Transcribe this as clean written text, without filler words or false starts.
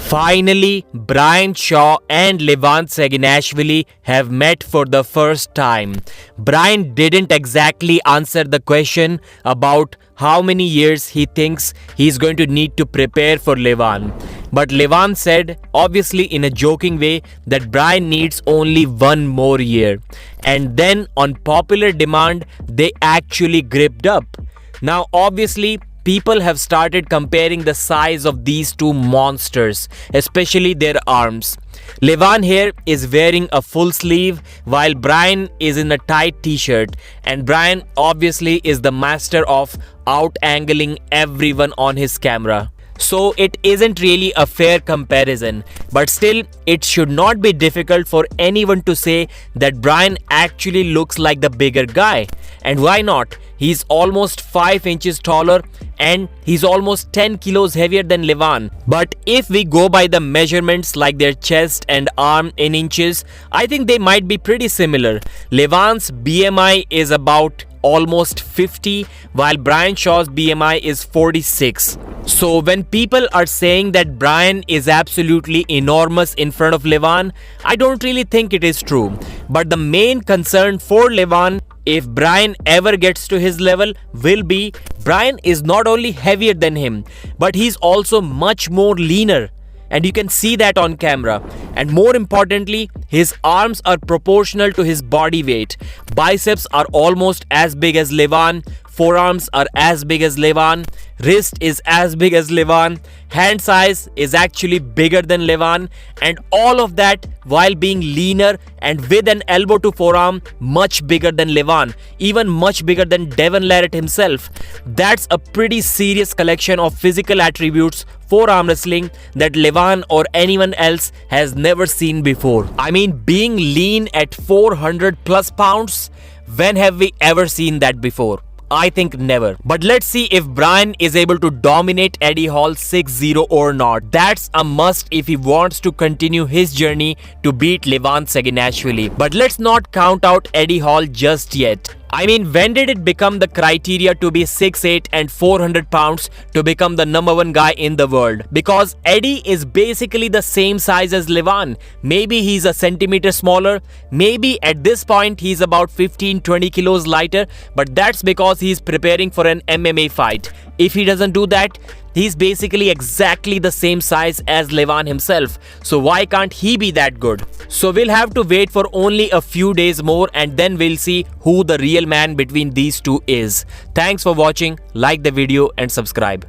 Finally, Brian Shaw and Levan Saginashvili have met for the first time. Brian didn't exactly answer the question about how many years he thinks he's going to need to prepare for Levan. But Levan said, obviously in a joking way, that Brian needs only one more year. And then on popular demand, they actually gripped up. Now obviously, people have started comparing the size of these two monsters, especially their arms. Levan here is wearing a full sleeve while Brian is in a tight t-shirt, and Brian obviously is the master of out-angling everyone on his camera. So it isn't really a fair comparison, but still it should not be difficult for anyone to say that Brian actually looks like the bigger guy. And why not? He's almost 5 inches taller and he's almost 10 kilos heavier than Levan. But if we go by the measurements like their chest and arm in inches, I think they might be pretty similar. Levan's BMI is about almost 50 while Brian Shaw's BMI is 46. So when people are saying that Brian is absolutely enormous in front of Levan, I don't really think it is true. But the main concern for Levan, if Brian ever gets to his level, will be Brian is not only heavier than him, but he's also much more leaner. And you can see that on camera. And more importantly, his arms are proportional to his body weight. Biceps are almost as big as Levan. Forearms are as big as Levan. Wrist is as big as Levan. Hand size is actually bigger than Levan. And all of that while being leaner and with an elbow to forearm much bigger than Levan. Even much bigger than Devon Larratt himself. That's a pretty serious collection of physical attributes for arm wrestling that Levan or anyone else has never seen before. I mean, being lean at 400 plus pounds, when have we ever seen that before? I think never. But let's see if Brian is able to dominate Eddie Hall 6-0 or not. That's a must if he wants to continue his journey to beat Levan Saginashvili. But let's not count out Eddie Hall just yet. I mean, when did it become the criteria to be 6'8" and 400 pounds to become the #1 guy in the world? Because Eddie is basically the same size as Levan. Maybe he's a centimeter smaller. Maybe at this point he's about 15-20 kilos lighter. But that's because he's preparing for an MMA fight. If he doesn't do that, he's basically exactly the same size as Levan himself. So why can't he be that good? So we'll have to wait for only a few days more and then we'll see who the real man between these two is. Thanks for watching. Like the video and subscribe.